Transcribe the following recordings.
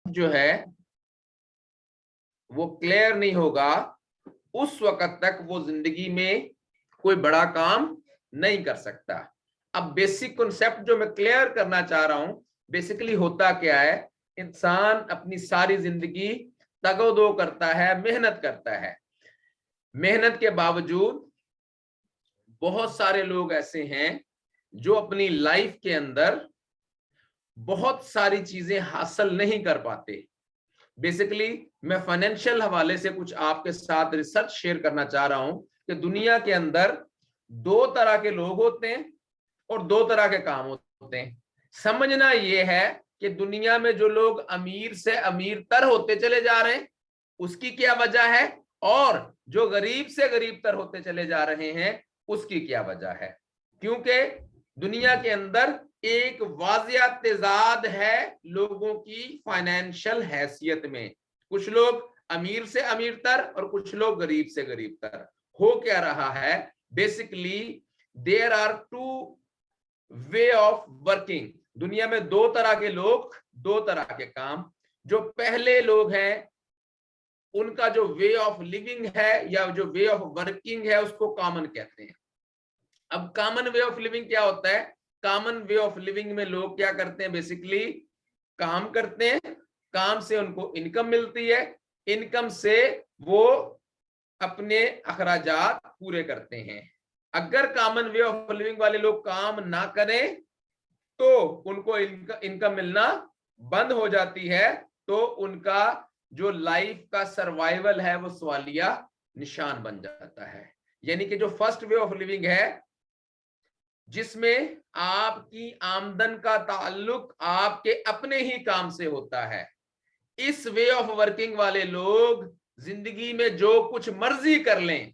जो है वो क्लियर नहीं होगा, उस वक्त तक वो जिंदगी में कोई बड़ा काम नहीं कर सकता। अब बेसिक कॉन्सेप्ट जो मैं क्लियर करना चाह रहा हूं, बेसिकली होता क्या है, इंसान अपनी सारी जिंदगी तगोदो करता है, मेहनत करता है। मेहनत के बावजूद बहुत सारे लोग ऐसे हैं जो अपनी लाइफ के अंदर बहुत सारी चीजें हासिल नहीं कर पाते। बेसिकली मैं फाइनेंशियल हवाले से कुछ आपके साथ रिसर्च शेयर करना चाह रहा हूं कि दुनिया के अंदर दो तरह के लोग होते हैं और दो तरह के काम होते हैं। समझना यह है कि दुनिया में जो लोग अमीर से अमीर तर होते चले जा रहे हैं उसकी क्या वजह है, और जो गरीब से गरीब तर होते चले जा रहे हैं उसकी क्या वजह है। क्योंकि दुनिया के अंदर एक वाजिया तेजाद है लोगों की फाइनेंशियल हैसियत में। कुछ लोग अमीर से अमीर तर और कुछ लोग गरीब से गरीब तर। हो क्या रहा है, basically there are two way of working. दुनिया में दो तरह के लोग, दो तरह के काम। जो पहले लोग हैं उनका जो वे ऑफ लिविंग है या जो वे ऑफ वर्किंग है उसको कॉमन कहते हैं। अब कॉमन वे ऑफ लिविंग क्या होता है? कॉमन वे ऑफ लिविंग में लोग क्या करते हैं, बेसिकली काम करते हैं, काम से उनको इनकम मिलती है, इनकम से वो अपने अखराजात पूरे करते हैं। अगर कॉमन वे ऑफ लिविंग वाले लोग काम ना करें तो उनको इनकम मिलना बंद हो जाती है, तो उनका जो लाइफ का सर्वाइवल है वो सवालिया निशान बन जाता है। यानी कि जो फर्स्ट वे ऑफ लिविंग है जिसमें आपकी आमदन का ताल्लुक आपके अपने ही काम से होता है, इस वे ऑफ वर्किंग वाले लोग जिंदगी में जो कुछ मर्जी कर लें,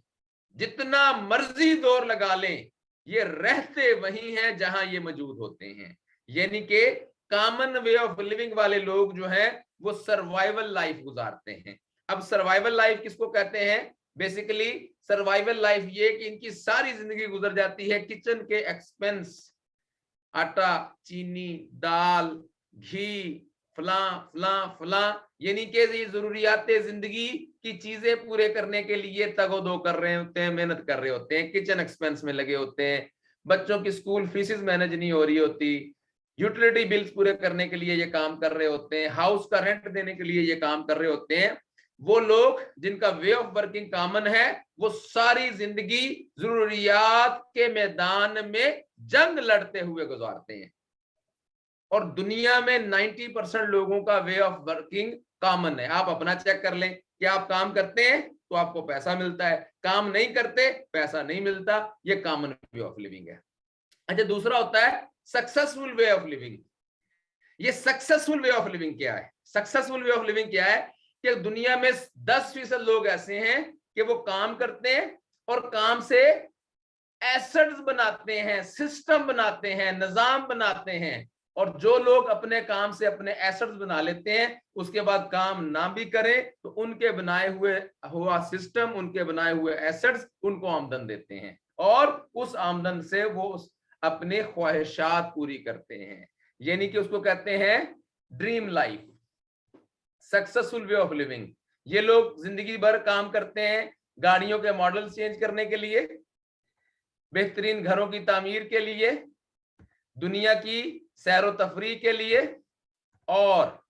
जितना मर्जी जोर लगा लें, ये रहते वही हैं जहां ये मौजूद होते हैं। यानी कि कॉमन वे ऑफ लिविंग वाले लोग जो हैं वो सर्वाइवल लाइफ गुजारते हैं। अब सर्वाइवल लाइफ किसको कहते हैं? बेसिकली सर्वाइवल लाइफ ये कि इनकी सारी जिंदगी गुजर जाती है किचन के एक्सपेंस, आटा, चीनी, दाल, घी, फला फला फला, यानी कि ये जरूरियात जिंदगी की चीजें पूरे करने के लिए तगोदो कर रहे होते हैं, मेहनत कर रहे होते हैं, किचन एक्सपेंस में लगे होते हैं, बच्चों की स्कूल फीसेस मैनेज नहीं हो रही होती, यूटिलिटी बिल्स पूरे करने के लिए ये काम कर रहे होते हैं, हाउस का रेंट देने के लिए ये काम कर रहे होते हैं। वो लोग जिनका वे ऑफ वर्किंग कॉमन है वो सारी जिंदगी जरूरियात के मैदान में जंग लड़ते हुए गुजारते हैं। और दुनिया में 90% लोगों का वे ऑफ वर्किंग कॉमन है। आप अपना चेक कर लें कि आप काम करते हैं तो आपको पैसा मिलता है, काम नहीं करते पैसा नहीं मिलता, ये कॉमन वे ऑफ लिविंग है। अच्छा, दूसरा होता है सक्सेसफुल वे ऑफ लिविंग। ये सक्सेसफुल वे ऑफ लिविंग क्या है? सक्सेसफुल वे ऑफ लिविंग क्या है कि दुनिया में 10% लोग ऐसे हैं कि वो काम करते हैं और काम से एसेट्स बनाते हैं, सिस्टम बनाते हैं, निजाम बनाते हैं। और जो लोग अपने काम से अपने एसेट्स बना लेते हैं उसके बाद काम ना भी करें तो उनके बनाए हुआ सिस्टम, उनके बनाए हुए एसेट्स उनको आमदन देते हैं और उस आमदन से वो अपने ख्वाहिशात पूरी करते हैं। यानी कि उसको कहते हैं dream life, successful way of living. ये लोग जिंदगी भर काम करते हैं गाड़ियों के मॉडल चेंज करने के लिए, बेहतरीन घरों की तामीर के लिए, दुनिया की सैर व तफरीह के लिए और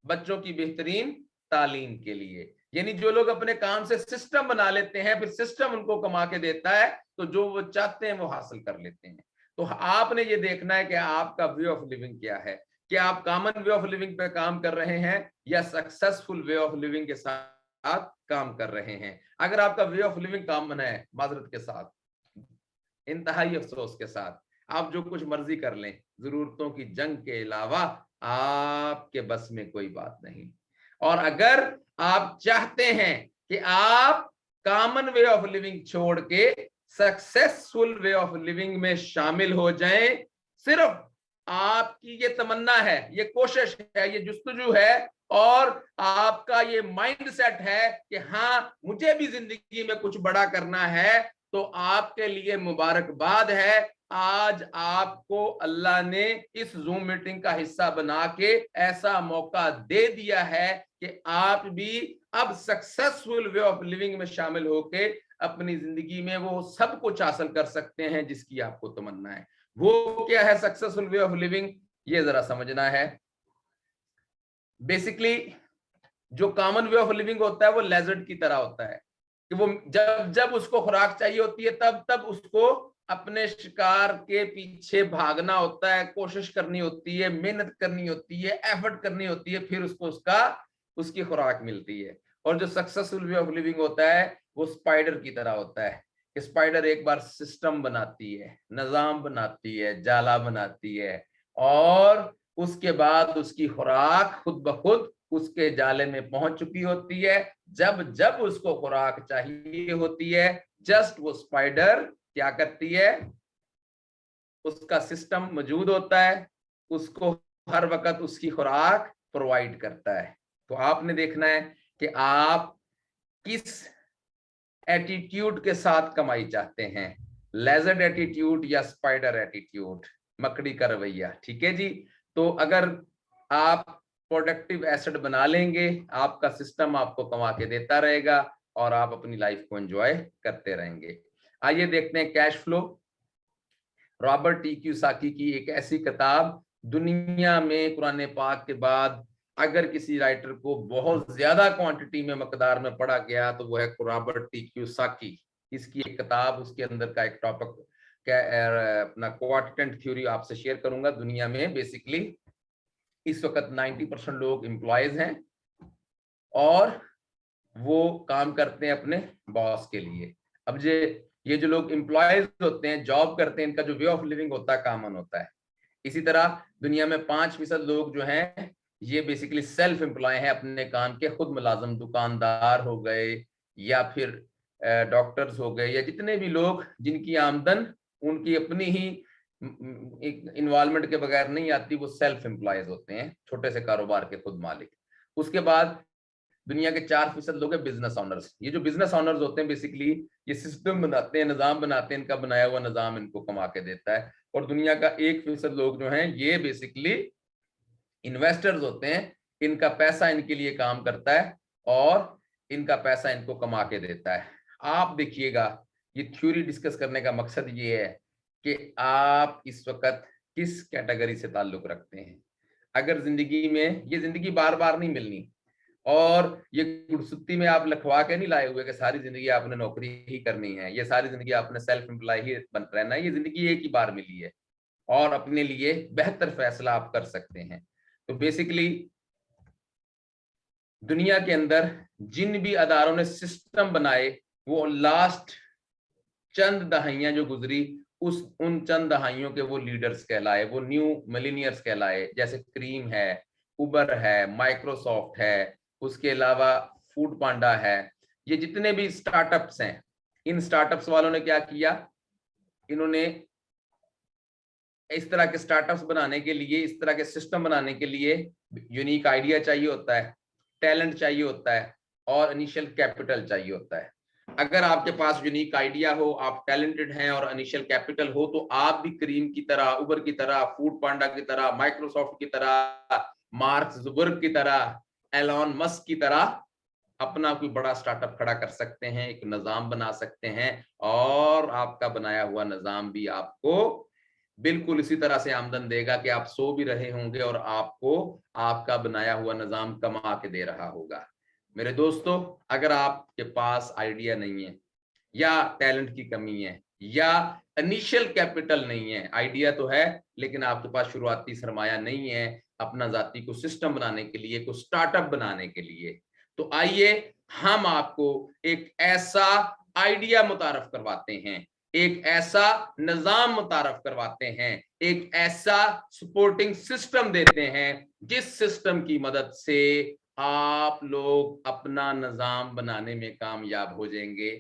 बच्चों की बेहतरीन तालीम के लिए। यानी जो लोग अपने काम से सिस्टम बना लेते हैं, फिर सिस्टम उनको कमा के देता है, तो जो वो चाहते हैं वो हासिल कर लेते हैं। तो आपने ये देखना है कि आपका वे ऑफ लिविंग क्या है, कि आप कॉमन वे ऑफ लिविंग पे काम कर रहे हैं या सक्सेसफुल वे ऑफ लिविंग के साथ काम कर रहे हैं। अगर आपका वे ऑफ लिविंग कॉमन है, माजरत के साथ, इंतहाई अफसोस के साथ, आप जो कुछ मर्जी कर लें, जरूरतों की जंग के अलावा आपके बस में कोई बात नहीं। और अगर आप चाहते हैं कि आप कॉमन वे ऑफ लिविंग छोड़ के सक्सेसफुल वे ऑफ लिविंग में शामिल हो जाएं, सिर्फ आपकी ये तमन्ना है, ये कोशिश है, ये जुस्तजू है और आपका ये माइंड सेट है कि हाँ मुझे भी जिंदगी में कुछ बड़ा करना है, तो आपके लिए मुबारकबाद है आज आपको अल्लाह ने इस जूम मीटिंग का हिस्सा बना के ऐसा मौका दे दिया है कि आप भी अब सक्सेसफुल वे ऑफ लिविंग में शामिल होके अपनी जिंदगी में वो सब कुछ हासिल कर सकते हैं जिसकी आपको तमन्ना है। वो क्या है सक्सेसफुल वे ऑफ लिविंग, ये जरा समझना है। बेसिकली जो कॉमन वे ऑफ लिविंग होता है वो लेजर्ड की तरह होता है कि वो जब जब उसको खुराक चाहिए होती है तब तब उसको अपने शिकार के पीछे भागना होता है, कोशिश करनी होती है, मेहनत करनी होती है, एफर्ट करनी होती है, फिर उसको उसकी खुराक मिलती है। और जो सक्सेसफुल वे ऑफ लिविंग होता है वो स्पाइडर की तरह होता है कि स्पाइडर एक बार सिस्टम बनाती है, निजाम बनाती है, जाला बनाती है और उसके बाद उसकी खुराक खुद ब खुद उसके जाले में पहुंच चुकी होती है। जब जब उसको खुराक चाहिए होती है जस्ट वो स्पाइडर क्या करती है, उसका सिस्टम मौजूद होता है, उसको हर वक्त उसकी खुराक प्रोवाइड करता है। तो आपने देखना है कि आप किस एटीट्यूड के साथ कमाई चाहते हैं, लेजर्ड एटीट्यूड या स्पाइडर एटीट्यूड, मकड़ी का रवैया। ठीक है जी। तो अगर आप प्रोडक्टिव एसेट बना लेंगे, आपका सिस्टम आपको कमा के देता रहेगा और आप अपनी लाइफ को एंजॉय करते रहेंगे। आइए देखते हैं cash flow. Robert T Kiyosaki की एक ऐसी किताब, दुनिया में कुरान पाक के बाद अगर किसी राइटर को बहुत ज्यादा क्वांटिटी में मकदार में पढ़ा गया तो वो है रॉबर्ट टी कियोसाकी। इसकी एक किताब, उसके अंदर का एक टॉपिक क्या अपना क्वांटिटेंट थ्योरी आपसे शेयर करूंगा। दुनिया में बेसिकली इस वक्त 90% लोग एम्प्लॉयज हैं और वो काम करते हैं अपने बॉस के लिए। अब ये जो लोग एम्प्लॉयज होते हैं, जॉब करते हैं, इनका जो वे ऑफ लिविंग होता है कॉमन होता है। इसी तरह दुनिया में 5% लोग जो हैं ये बेसिकली सेल्फ एम्प्लॉय हैं, अपने काम के खुद मुलाजिम, दुकानदार हो गए या फिर डॉक्टर्स हो गए या जितने भी लोग जिनकी आमदन उनकी अपनी ही एक इन्वॉल्वमेंट के बगैर नहीं आती, वो सेल्फ एम्प्लॉयज होते हैं, छोटे से कारोबार के खुद मालिक। उसके बाद दुनिया के 4% लोग हैं बिजनेस ऑनर्स। ये जो बिजनेस ऑनर्स होते हैं बेसिकली ये सिस्टम बनाते हैं, निजाम बनाते हैं, इनका बनाया हुआ निजाम इनको कमा के देता है। और दुनिया का 1% लोग जो हैं ये बेसिकली इन्वेस्टर्स होते हैं, इनका पैसा इनके लिए काम करता है और इनका पैसा इनको कमा के देता है। आप देखिएगा, ये थ्योरी डिस्कस करने का मकसद ये है कि आप इस वक्त किस कैटेगरी से ताल्लुक रखते हैं। अगर जिंदगी में ये जिंदगी बार बार नहीं मिलनी और ये गुड़सुत्ती में आप लिखवा के नहीं लाए हुए कि सारी जिंदगी आपने नौकरी ही करनी है, ये सारी जिंदगी आपने सेल्फ एम्प्लॉय ही बन रहना है। ये जिंदगी एक ही बार मिली है और अपने लिए बेहतर फैसला आप कर सकते हैं। तो बेसिकली दुनिया के अंदर जिन भी अदारों ने सिस्टम बनाए वो लास्ट चंद दहाइयां जो गुजरी उन चंद दहाइयों के वो लीडर्स कहलाए, वो न्यू मिलीनियर्स कहलाए। जैसे क्रीम है, उबर है, माइक्रोसॉफ्ट है, उसके अलावा फूड पांडा है, ये जितने भी स्टार्टअप्स हैं, इन स्टार्टअप्स वालों ने क्या किया, इन्होंने इस तरह के स्टार्टअप्स बनाने के लिए, इस तरह के सिस्टम बनाने के लिए यूनिक आइडिया चाहिए होता है, टैलेंट चाहिए होता है और इनिशियल कैपिटल चाहिए होता है। अगर आपके पास यूनिक आइडिया हो, आप टैलेंटेड हैं और इनिशियल कैपिटल हो तो आप भी क्रीम की तरह, उबर की तरह, फूड पांडा की तरह, माइक्रोसॉफ्ट की तरह, मार्क जुकरबर्ग की तरह, एलॉन मस्क की तरह अपना कोई बड़ा स्टार्टअप खड़ा कर सकते हैं, एक निजाम बना सकते हैं और आपका बनाया हुआ निजाम भी आपको बिल्कुल इसी तरह से आमदन देगा कि आप सो भी रहे होंगे और आपको आपका बनाया हुआ निजाम कमा के दे रहा होगा। मेरे दोस्तों, अगर आपके पास आइडिया नहीं है या टैलेंट की कमी है या इनिशियल कैपिटल नहीं है, आइडिया तो है लेकिन आपके पास शुरुआती सरमाया नहीं है अपना जाति को सिस्टम बनाने के लिए, को स्टार्टअप बनाने के लिए, तो आइए हम आपको एक ऐसा आइडिया मुतारफ करवाते हैं, एक ऐसा निजाम मुतारफ करवाते हैं, एक ऐसा सपोर्टिंग सिस्टम देते हैं जिस सिस्टम की मदद से आप लोग अपना निजाम बनाने में कामयाब हो जाएंगे,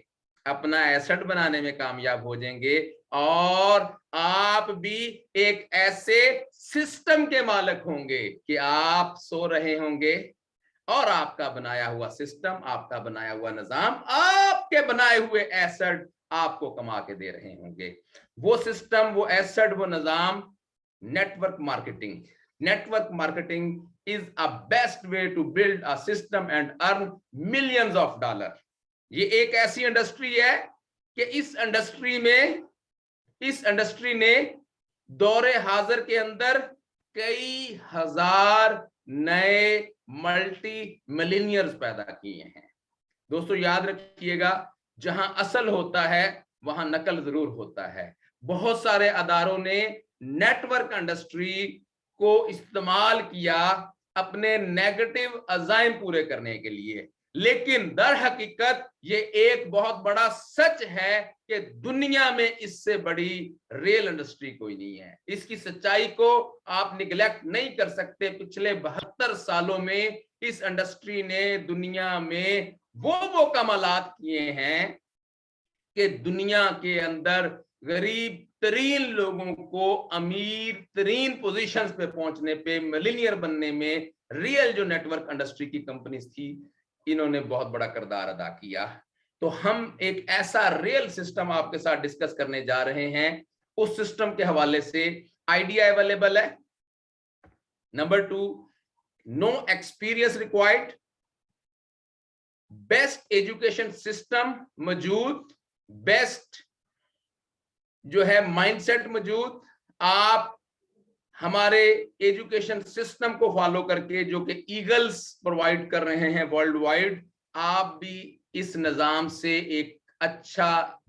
अपना एसेट बनाने में कामयाब हो जाएंगे और आप भी एक ऐसे सिस्टम के मालिक होंगे कि आप सो रहे होंगे और आपका बनाया हुआ सिस्टम, आपका बनाया हुआ निजाम, आपके बनाए हुए एसेट आपको कमा के दे रहे होंगे। वो सिस्टम, वो एसेट, वो निजाम network marketing. Network marketing is a best way to build a system and earn millions of $. ये एक ऐसी इंडस्ट्री है कि इस इंडस्ट्री ने दौरे हाजिर के अंदर कई हजार नए मल्टी मिलियनियर्स पैदा किए हैं। दोस्तों याद रखिएगा, जहां असल होता है वहां नकल जरूर होता है। बहुत सारे अदारों ने नेटवर्क इंडस्ट्री को इस्तेमाल किया अपने नेगेटिव अजाइम पूरे करने के लिए, लेकिन दर हकीकत ये एक बहुत बड़ा सच है कि दुनिया में इससे बड़ी रियल इंडस्ट्री कोई नहीं है। इसकी सच्चाई को आप निगलेक्ट नहीं कर सकते। पिछले 72 सालों में इस इंडस्ट्री ने दुनिया में वो कमालात किए हैं कि दुनिया के अंदर गरीब तरीन लोगों को अमीर तरीन पोजीशंस पे पहुंचने पे, मिलियनियर बनने में रियल जो नेटवर्क इंडस्ट्री की कंपनीज थी, इन्होंने बहुत बड़ा किरदार अदा किया। तो हम एक ऐसा रियल सिस्टम आपके साथ डिस्कस करने जा रहे हैं। उस सिस्टम के हवाले से आइडिया अवेलेबल है। Number 2, no experience required, best education system मौजूद, बेस्ट जो है माइंडसेट मौजूद। आप हमारे एजुकेशन सिस्टम को फॉलो करके, जो कि ईगल्स प्रोवाइड कर रहे हैं वर्ल्ड वाइड, आप भी इस निजाम से एक अच्छा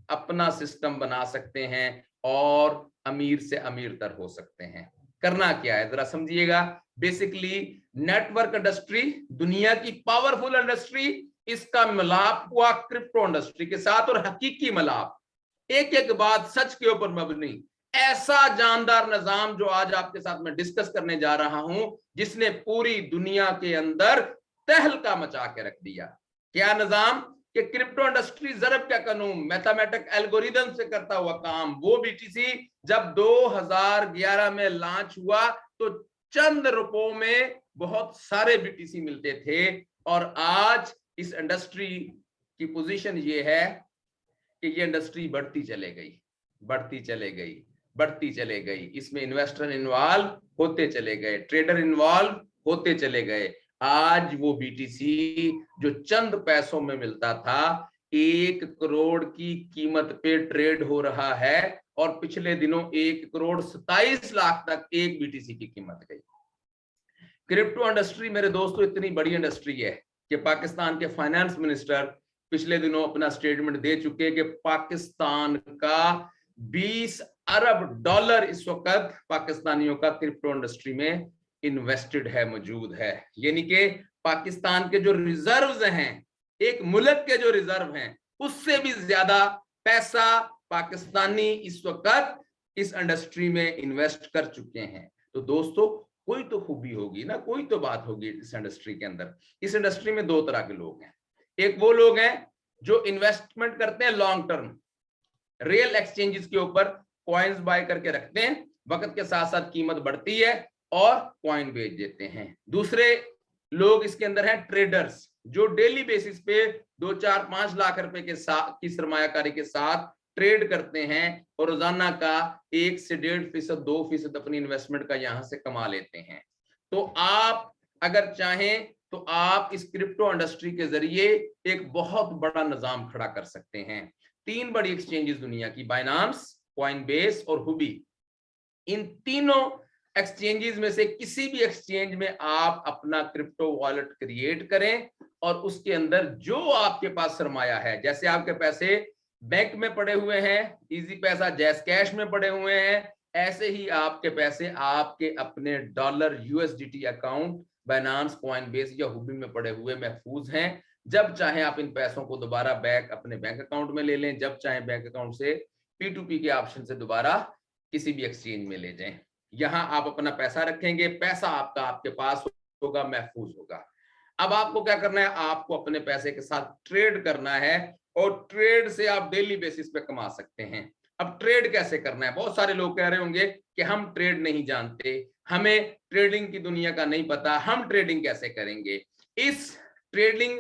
अपना सिस्टम बना सकते हैं और अमीर से अमीर तर हो सकते हैं। करना क्या है जरा समझिएगा। बेसिकली नेटवर्क इंडस्ट्री दुनिया की पावरफुल इंडस्ट्री, इसका मिलाप हुआ क्रिप्टो इंडस्ट्री के साथ, और हकीकी मिलाप, एक एक बात सच के ऊपर मबनी, ऐसा जानदार निजाम जो आज आपके साथ मैं डिस्कस करने जा रहा हूं, जिसने पूरी दुनिया के अंदर तहलका मचा के रख दिया। क्या निजाम? कि क्रिप्टो इंडस्ट्री ज़रब का कानून, मैथमेटिक एल्गोरिदम से करता हुआ काम। वो बीटीसी जब 2011 में लॉन्च हुआ तो चंद रुपयों में बहुत सारे बीटीसी मिलते थे, और आज इस इंडस्ट्री की पोजीशन ये है कि ये इंडस्ट्री बढ़ती चले गई, बढ़ती चले गई, बढ़ती चले गई। इसमें इन्वेस्टर इन्वॉल्व होते चले गए, ट्रेडर इन्वॉल्व होते चले गए। आज वो बीटीसी जो चंद पैसों में मिलता था, 1 करोड़ की कीमत पे ट्रेड हो रहा है, और पिछले दिनों 1 करोड़ 27 लाख तक एक बीटीसी की कीमत गई। क्रिप्टो इंडस्ट्री मेरे दोस्तों इतनी बड़ी इंडस्ट्री है कि पाकिस्तान के फाइनेंस मिनिस्टर पिछले दिनों अपना स्टेटमेंट दे चुके कि पाकिस्तान का 20 अरब डॉलर इस वक्त पाकिस्तानियों का क्रिप्टो इंडस्ट्री में इन्वेस्टेड है, मौजूद है। यानी कि पाकिस्तान के जो रिजर्व्स हैं, एक मुल्क के जो रिजर्व हैं, उससे भी ज्यादा पैसा पाकिस्तानी इस वक्त इस इंडस्ट्री में इन्वेस्ट कर चुके हैं। तो दोस्तों कोई तो खूबी होगी ना, कोई तो बात होगी इस इंडस्ट्री के अंदर। इस इंडस्ट्री में 2 तरह के लोग हैं। एक वो लोग हैं जो इन्वेस्टमेंट करते हैं लॉन्ग टर्म, रियल एक्सचेंजेस के ऊपर कॉइन्स बाय करके रखते हैं, वक्त के साथ साथ कीमत बढ़ती है और कॉइन बेच देते हैं। दूसरे लोग इसके अंदर हैं ट्रेडर्स, जो डेली बेसिस पे 2, 4, 5 लाख रुपए के साथ की सरमायाकारी के साथ ट्रेड करते हैं और रोजाना का 1 से 1.5%, 2% अपनी इन्वेस्टमेंट का यहां से कमा लेते हैं। तो आप अगर चाहें तो आप इस क्रिप्टो इंडस्ट्री के जरिए एक बहुत बड़ा निजाम खड़ा कर सकते हैं। 3 बड़ी एक्सचेंजेस दुनिया की, बाइनांस, कॉइनबेस और हुबी। इन तीनों एक्सचेंजेस में से किसी भी एक्सचेंज में आप अपना क्रिप्टो वॉलेट क्रिएट करें, और उसके अंदर जो आपके पास सरमाया है, जैसे आपके पैसे बैंक में पड़े हुए हैं, इजी पैसा, जैस कैश में पड़े हुए हैं, ऐसे ही आपके पैसे आपके अपने dollar USDT account Binance, Coinbase या हुबी में पड़े हुए महफूज हैं। जब चाहे आप इन पैसों को दोबारा बैक अपने बैंक अकाउंट में ले लें, जब चाहे बैंक अकाउंट से P2P के ऑप्शन से दोबारा किसी भी एक्सचेंज में ले जाएं। यहां आप अपना पैसा रखेंगे, पैसा आपका आपके पास होगा, महफूज होगा। अब आपको क्या करना है? आपको अपने पैसे के साथ ट्रेड करना है, और ट्रेड से आप डेली बेसिस पे कमा सकते हैं। अब ट्रेड कैसे करना है? बहुत सारे लोग कह रहे होंगे कि हम ट्रेड नहीं जानते, हमें ट्रेडिंग की दुनिया का नहीं पता, हम ट्रेडिंग कैसे करेंगे? इस ट्रेडिंग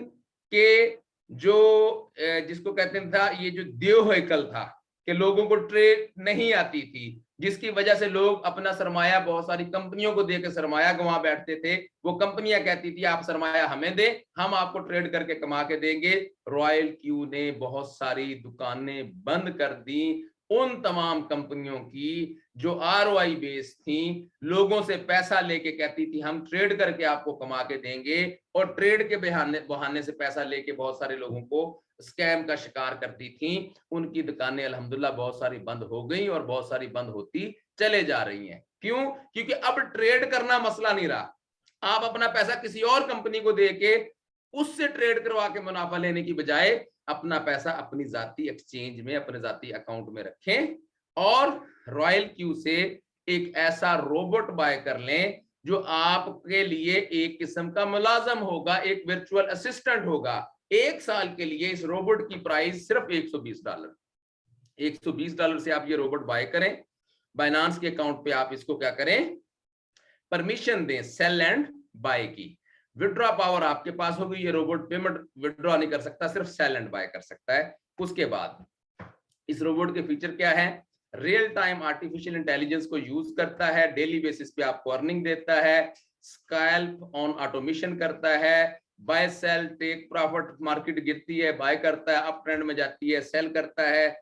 के जो जिसको कहते था ये जो देवहैकल था कि लोगों को ट्रेड नहीं आती थी, जिसकी वजह से लोग अपना सरमाया बहुत सारी कंपनियों को देकर सरमाया गंवा बैठते थे। वो कंपनियां कहती थी आप सरमाया हमें दे, हम आपको ट्रेड करके कमा के देंगे। रॉयल क्यू ने बहुत सारी दुकानें बंद कर दी उन तमाम कंपनियों की जो आरओआई बेस थी, लोगों से पैसा लेके कहती थी हम ट्रेड करके आपको कमा के देंगे, और ट्रेड के बहाने से पैसा लेके बहुत सारे लोगों को स्कैम का शिकार करती थी। उनकी दुकानें अल्हम्दुलिल्लाह बहुत सारी बंद हो गई और बहुत सारी बंद होती चले जा रही हैं। क्यों? क्योंकि अब ट्रेड करना मसला नहीं रहा। आप अपना पैसा किसी और कंपनी को देके उससे ट्रेड करवा के मुनाफा लेने की बजाय अपना पैसा अपनी जाती एक्सचेंज में, अपने जाती अकाउंट में रखें और रॉयल क्यू से एक ऐसा रोबोट बाय कर लें जो आपके लिए एक किस्म का मुलाजम होगा, एक वर्चुअल असिस्टेंट होगा। 1 साल के लिए इस रोबोट की प्राइस सिर्फ $120। $120 से आप ये रोबोट बाय करें। बाइनांस के अकाउंट पे आप इसको क्या करें, परमिशन दें सेल एंड बाय की। विड्रॉ पावर आपके पास होगी। ये रोबोट पेमेंट विड्रॉ नहीं कर सकता, सिर्फ सेल एंड बाय कर सकता है। उसके बाद इस रोबोट के फीचर क्या है, रियल टाइम आर्टिफिशियल इंटेलिजेंस को यूज करता है, डेली बेसिस पे आपको अर्निंग देता है, स्कैल्प ऑन ऑटोमेशन करता है, buy sell take profit, market गिरती है बाय करता है, अप ट्रेंड में जाती है सेल करता है,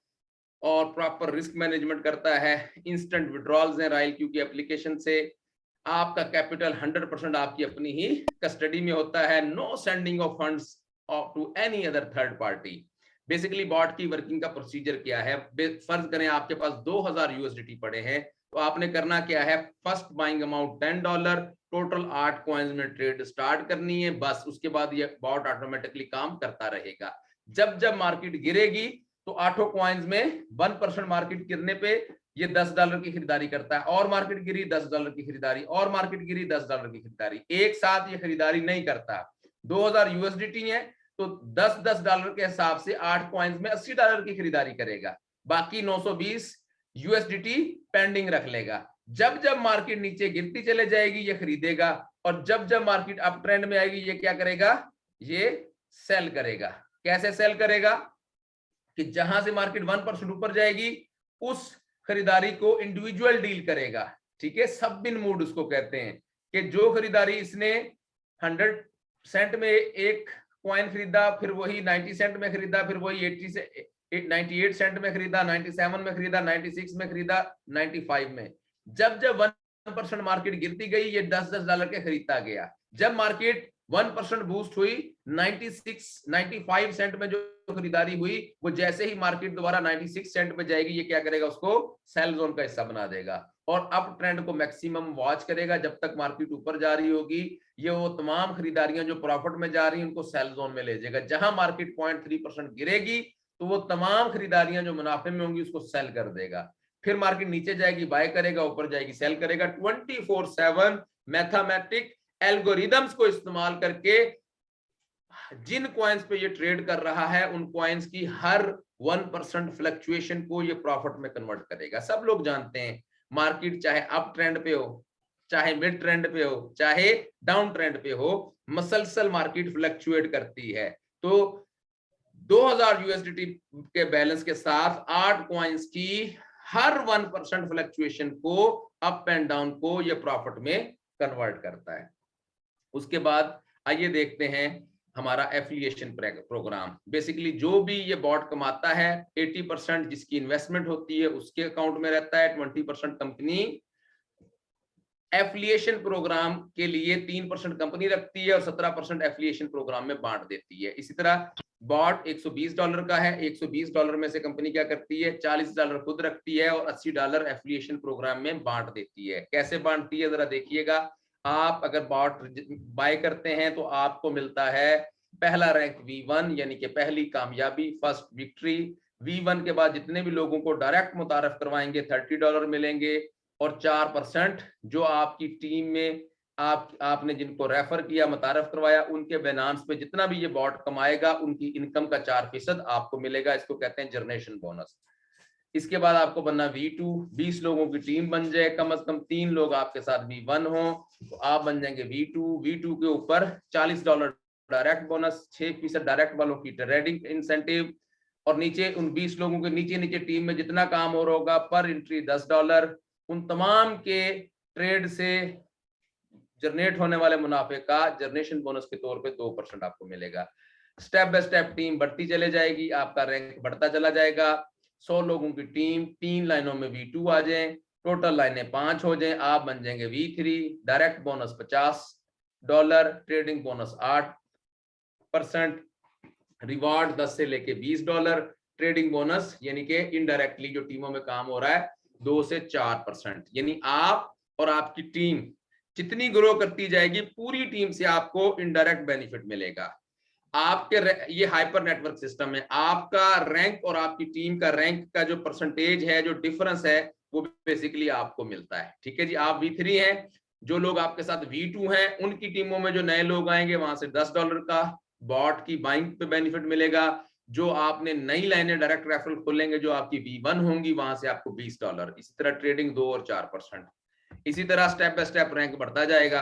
और प्रॉपर रिस्क मैनेजमेंट करता है। इंस्टेंट विड्रॉल्स हैं रॉयल क्यू की एप्लीकेशन से। आपका कैपिटल 100% आपकी अपनी ही कस्टडी में होता है। No sending of funds to any other third party. Basically bot की वर्किंग का प्रोसीजर क्या है, फर्ज करें आपके पास 2000 यूएसडीटी पड़े हैं, तो आपने करना क्या है, first buying amount $10, total 8 coins में ट्रेड स्टार्ट करनी है, बस उसके बाद ये बॉट ऑटोमेटिकली काम करता रहेगा। जब जब मार्केट गिरेगी तो 8 कॉइन्स में 1% मार्केट गिरने पे ये $10 की खरीदारी करता है, और मार्केट गिरी $10 की खरीदारी, और मार्केट गिरी $10 की खरीदारी। एक साथ ये खरीदारी नहीं करता। 2000 यूएसडीटी है तो $10 के हिसाब से 8 कॉइन्स में $80 की खरीदारी करेगा, बाकी 920 यूएसडीटी पेंडिंग रख लेगा। जब जब मार्केट नीचे गिरती चले जाएगी ये खरीदेगा, और जब जब मार्केट अप ट्रेंड में आएगी ये क्या करेगा, ये सेल करेगा। कैसे सेल करेगा कि जहां से मार्केट 1% ऊपर जाएगी उस खरीदारी को इंडिविजुअल डील करेगा। ठीक है, सब बिन मूड उसको कहते हैं, कि जो खरीदारी इसने 100 सेंट में एक कॉइन खरीदा, फिर वही 90 सेंट में खरीदा, फिर वही 98 सेंट में खरीदा, 97 में खरीदा, 96 में खरीदा, 95 में। जब जब 1% मार्केट गिरती गई ये $10 के खरीदता गया। जब मार्केट 1% बूस्ट हुई, 95 सेंट में जो खरीदारी हुई, वो जैसे ही मार्केट दोबारा 96 सेंट पे जाएगी ये क्या करेगा, उसको सेल जोन का हिस्सा बना देगा, और अप ट्रेंड को मैक्सिमम वॉच करेगा जब तक मार्केट ऊपर जा रही होगी। ये वो तमाम खरीदारियां जो प्रॉफिट में जा रही हैं उनको सेल जोन में ले जाएगा। जहां मार्केट 0.3% गिरेगी तो वो तमाम खरीदारियां जो मुनाफे में होंगी उसको सेल कर देगा। फिर मार्केट नीचे जाएगी बाय करेगा, ऊपर जाएगी सेल करेगा। 24/7 मैथमेटिक एल्गोरिदम्स को इस्तेमाल करके जिन कॉइन्स पे ये ट्रेड कर रहा है उन कॉइन्स की हर 1% फ्लक्चुएशन को ये प्रॉफिट में कन्वर्ट करेगा। सब लोग जानते हैं मार्केट चाहे अप ट्रेंड पे हो, चाहे मिड ट्रेंड पे हो, चाहे डाउन ट्रेंड पे हो, मसलसल मार्केट फ्लक्चुएट करती है। तो 2000 यूएसडीटी के बैलेंस के साथ 8 कॉइन्स की हर 1% फ्लक्चुएशन को, अप एंड डाउन को, ये प्रॉफिट में कन्वर्ट करता है। उसके बाद आइए देखते हैं हमारा एफिलिएशन प्रोग्राम। बेसिकली जो भी ये बॉट कमाता है 80% जिसकी इन्वेस्टमेंट होती है उसके अकाउंट में रहता है, 20% कंपनी एफिलिएशन प्रोग्राम के लिए 3% कंपनी रखती है और 17% एफिलिएशन प्रोग्राम में बांट देती है। इसी तरह बॉट $120 का है, $120 में से कंपनी क्या करती है, $40 खुद रखती है और $80 एफिलिएशन प्रोग्राम में बांट देती है। कैसे बांटती है जरा देखिएगा। आप अगर बॉट बाय करते हैं तो आपको मिलता है पहला रैंक V1 यानी कि पहली कामयाबी, फर्स्ट विक्ट्री। V1 के बाद जितने भी लोगों को डायरेक्ट मुतारफ करवाएंगे $30 मिलेंगे, और 4% जो आपकी टीम में आपने जिनको रेफर किया, मुतारफ करवाया, उनके बाइनेंस पे जितना भी ये बॉट कमाएगा उनकी इनकम का 4% आपको मिलेगा। इसको कहते हैं जनरेशन बोनस। इसके बाद आपको बनना V2, 20 लोगों की टीम बन जाए, कम से कम 3 लोग आपके साथ V1 हो तो आप बन जाएंगे V2। V2 के ऊपर $40 डायरेक्ट बोनस, 6% डायरेक्ट वालों की ट्रेडिंग इंसेंटिव, और नीचे उन 20 लोगों के नीचे टीम में जितना काम हो रहा होगा पर एंट्री $10, उन तमाम के ट्रेड से जनरेट होने वाले मुनाफे का जनरेशन बोनस के तौर पे 2% आपको मिलेगा। स्टेप बाय स्टेप टीम बढ़ती चले जाएगी, आपका रैंक बढ़ता चला जाएगा। 100 लोगों की टीम 3 लाइनों में V2 आ जाए, टोटल लाइनें 5 हो जाए, आप बन जाएंगे V3। Direct bonus $50, trading bonus 8%, reward 10 से लेके $20, ट्रेडिंग बोनस यानी कि इनडायरेक्टली जो टीमों में काम हो रहा है 2 से 4%। यानी आप और आपकी टीम जितनी ग्रो करती जाएगी, पूरी टीम से आपको इनडायरेक्ट बेनिफिट मिलेगा। आपके ये हाइपर नेटवर्क सिस्टम है, आपका रैंक और आपकी टीम का रैंक का जो परसेंटेज है, जो डिफरेंस है, वो बेसिकली आपको मिलता है। ठीक है जी, आप V3 हैं, जो लोग आपके साथ V2 हैं, उनकी टीमों में जो नए लोग आएंगे वहां से $10 का बॉट की बाइंग पे बेनिफिट मिलेगा। जो आपने नई लाइनें डायरेक्ट रेफरल खोलेंगे जो आपकी V1 होंगी, वहां से आपको $20। इसी तरह ट्रेडिंग 2 और 4%। इसी तरह स्टेप बाय स्टेप रैंक बढ़ता जाएगा।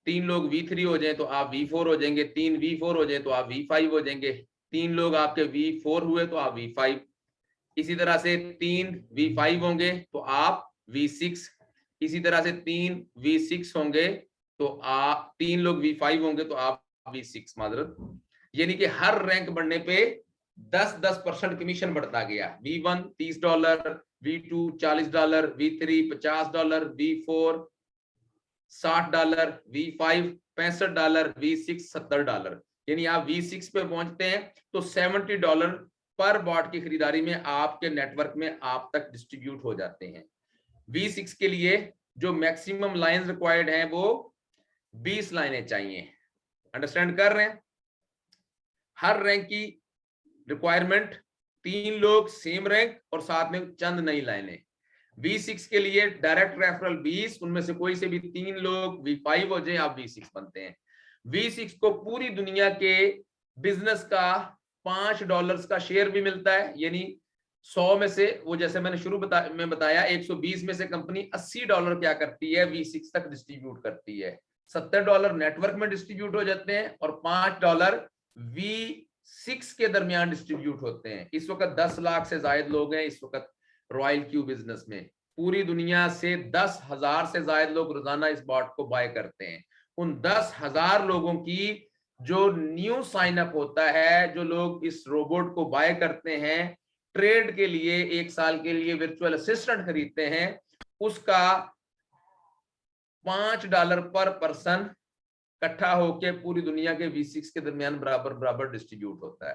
3 लोग V3 हो जाए तो आप V4 हो जाएंगे, 3 V4 हो जाए तो आप V5 हो जाएंगे, 3 लोग आपके V4 हुए तो आप V5, इसी तरह से 3 V5 होंगे तो आप V6, इसी तरह से 3 V6 होंगे तो आप 3 लोग V5 होंगे तो आप V6 माजरत। यानी कि हर रैंक बढ़ने पे 10% कमीशन बढ़ता गया। V1 $30, V2 $40, V3 $50, V4 $60, V5 $65, V6 $70। यानी आप V6 पे पहुंचते हैं तो $70 पर बॉट की खरीदारी में आपके नेटवर्क में आप तक डिस्ट्रीब्यूट हो जाते हैं। V6 के लिए जो मैक्सिमम लाइंस रिक्वायर्ड हैं वो 20 लाइनें चाहिए। अंडरस्टैंड कर रहे हैं? हर रैंक की रिक्वायरमेंट 3 लोग सेम रैंक और साथ में चंद नई लाइनें। V6 के लिए डायरेक्ट रेफरल 20, उनमें से कोई से भी 3 लोग V5 हो जाए, आप V6 बनते हैं। V6 को पूरी दुनिया के बिजनेस का $5 का शेयर भी मिलता है। यानी 100 में से, वो जैसे मैंने शुरू में बताया, 120 में से कंपनी $80 क्या करती है, V6 तक डिस्ट्रीब्यूट करती है। $70 नेटवर्क में डिस्ट्रीब्यूट हो जाते हैं और $5 V6 के दरमियान डिस्ट्रीब्यूट होते हैं। इस वक्त 10 लाख से ज्यादा लोग हैं इस वक्त रॉयल क्यू बिजनेस में। पूरी दुनिया से 10,000 से ज्यादा लोग रोजाना इस बॉट को बाय करते हैं। उन 10,000 लोगों की जो न्यू साइन अप होता है, जो लोग इस रोबोट को बाय करते हैं, ट्रेड के लिए 1 साल के लिए वर्चुअल असिस्टेंट खरीदते हैं, उसका $5 पर पर्सन इकट्ठा होके पूरी दुनिया के V6 के दरमियान बराबर बराबर डिस्ट्रीब्यूट होता है।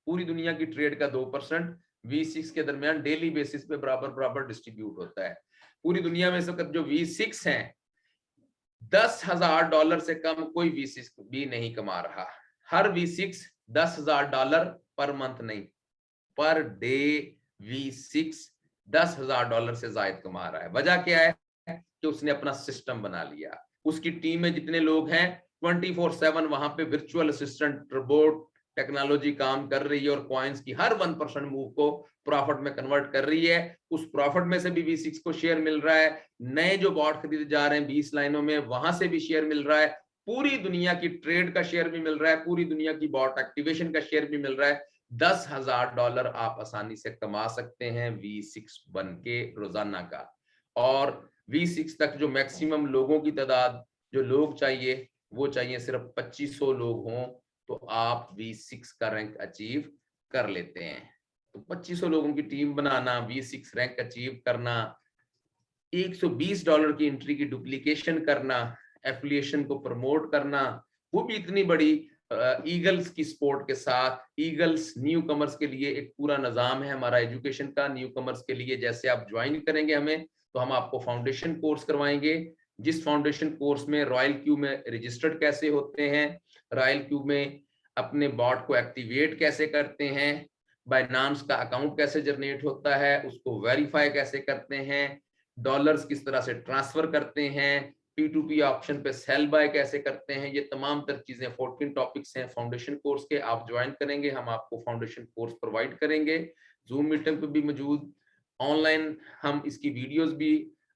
पूरी दुनिया की ट्रेड का 2% V6 के दरमियान डेली बेसिस पे बराबर बराबर डिस्ट्रीब्यूट होता है। पूरी दुनिया में इस वक्त जो V6 हैं, $10,000 से कम कोई V6 भी नहीं कमा रहा। हर V6 $10,000 पर मंथ नहीं, पर डे V6 $10,000 से ज्यादा कमा रहा है। वजह क्या है कि उसने अपना सिस्टम बना लिया। उसकी टीम में जितने लोग हैं 24/7 वहां पे वर्चुअल असिस्टेंट रोबोट टेक्नोलॉजी काम कर रही है और कॉइन्स की हर 1% मूव को प्रॉफिट में कन्वर्ट कर रही है। उस प्रॉफिट में से भी V6 को शेयर मिल रहा है। नए जो बॉट खरीदे जा रहे हैं 20 लाइनों में, वहां से भी शेयर मिल रहा है। पूरी दुनिया की ट्रेड का शेयर भी मिल रहा है, पूरी दुनिया की बॉट एक्टिवेशन का शेयर भी मिल रहा है। $10,000 आप आसानी से कमा सकते हैं V6 बन के रोजाना का। और V6 तक जो मैक्सिमम लोगों की तादाद, जो लोग चाहिए, वो चाहिए सिर्फ 2500 लोग हों तो आप V6 का रैंक अचीव कर लेते हैं। तो 2500 लोगों की टीम बनाना, V6 रैंक अचीव करना, $120 की एंट्री की डुप्लीकेशन करना, एफिलिएशन को प्रमोट करना, वो भी इतनी बड़ी ईगल्स की सपोर्ट के साथ। ईगल्स न्यू कमर्स के लिए एक पूरा निजाम है हमारा एजुकेशन का। न्यू कमर्स के लिए जैसे आप ज्वाइन करेंगे हमें, तो हम आपको फाउंडेशन कोर्स करवाएंगे, जिस फाउंडेशन कोर्स में रॉयल क्यू में रजिस्टर्ड कैसे होते हैं, रॉयल क्यू में अपने बॉट को एक्टिवेट कैसे करते हैं, बाइनांस का अकाउंट कैसे जनरेट होता है, उसको वेरीफाई कैसे करते हैं, डॉलर्स किस तरह से ट्रांसफर करते हैं, P2P ऑप्शन पे सेल बाय कैसे करते हैं, ये तमाम तर चीजें 14 टॉपिक्स हैं फाउंडेशन कोर्स के। आप ज्वाइन करेंगे, हम आपको फाउंडेशन कोर्स प्रोवाइड करेंगे। जूम मीटिंग पे भी मौजूद, ऑनलाइन हम इसकी वीडियोस भी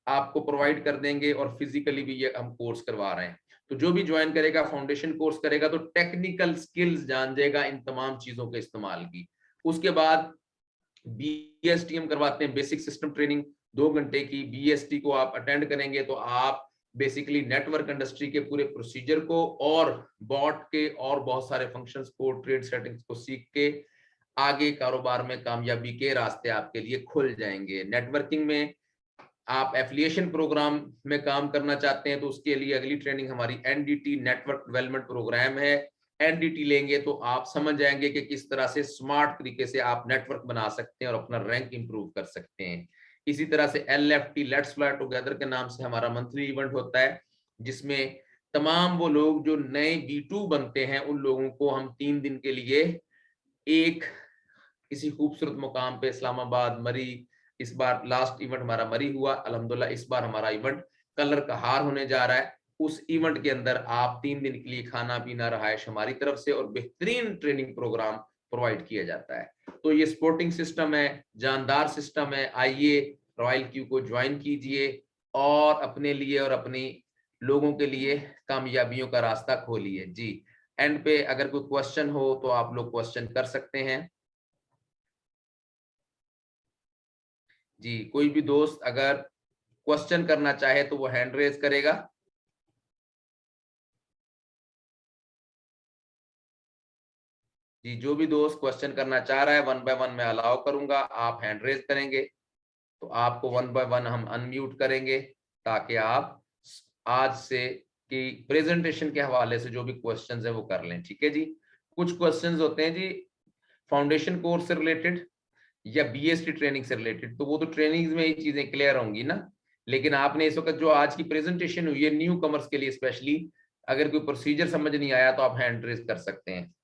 आपको प्रोवाइड कर देंगे और फिजिकली भी ये हम कोर्स करवा रहे हैं। तो जो भी ज्वाइन करेगा, फाउंडेशन कोर्स करेगा, तो टेक्निकल स्किल्स जान जाएगा इन तमाम चीजों के इस्तेमाल की। उसके बाद बीएसटी हम करवाते हैं, बेसिक सिस्टम ट्रेनिंग, 2 घंटे की। बीएसटी को आप अटेंड करेंगे तो आप बेसिकली नेटवर्क इंडस्ट्री के पूरे प्रोसीजर को और बॉट के और बहुत सारे फंक्शंस को, ट्रेड सेटिंग्स को सीख के आगे कारोबार में कामयाबी के रास्ते आपके लिए खुल जाएंगे। नेटवर्किंग में आप एफिलिएशन प्रोग्राम में काम करना चाहते हैं तो उसके लिए अगली ट्रेनिंग हमारी एनडीटी नेटवर्क डेवलपमेंट प्रोग्राम है। एनडीटी लेंगे तो आप समझ जाएंगे कि किस तरह से स्मार्ट तरीके से आप नेटवर्क बना सकते हैं और अपना रैंक इंप्रूव कर सकते हैं। इसी तरह से एलएफटी लेट्स फ्लाई टुगेदर के नाम से हमारा मंथली इवेंट होता है, जिसमें तमाम वो लोग जो नए B2 बनते हैं उन लोगों को हम 3 दिन के लिए एक किसी खूबसूरत मुकाम पे, इस्लामाबाद, मरी, इस बार लास्ट इवेंट हमारा मरी हुआ, अल्हम्दुलिल्लाह इस बार हमारा इवेंट कलर का हार होने जा रहा है। उस इवेंट के अंदर आप 3 दिन के लिए खाना पीना रहायश हमारी तरफ से और बेहतरीन ट्रेनिंग प्रोग्राम प्रोवाइड किया जाता है। तो ये स्पोर्टिंग सिस्टम है, जानदार सिस्टम है। आइए रॉयल क्यू को ज्वाइन कीजिए और अपने लिए और अपनी लोगों के लिए कामयाबियों का रास्ता खोलिए। जी, एंड पे अगर कोई क्वेश्चन हो तो आप लोग क्वेश्चन कर सकते हैं। जी, कोई भी दोस्त अगर क्वेश्चन करना चाहे तो वो हैंड रेज करेगा। जी, जो भी दोस्त क्वेश्चन करना चाह रहा है 1 बाय 1 मैं अलाउ करूंगा, आप हैंड रेज करेंगे तो आपको 1 बाय 1 हम अनम्यूट करेंगे ताकि आप आज से की प्रेजेंटेशन के हवाले से जो भी क्वेश्चंस है वो कर लें। ठीक है जी। कुछ क्वेश्चंस होते हैं जी फाउंडेशन कोर्स से रिलेटेड या बीएसटी ट्रेनिंग से रिलेटेड, तो वो तो ट्रेनिंग में ही चीजें क्लियर होंगी ना। लेकिन आपने इस वक्त जो आज की प्रेजेंटेशन हुई है न्यू कमर्स के लिए स्पेशली, अगर कोई प्रोसीजर समझ नहीं आया तो आप हैंड रेज कर सकते हैं।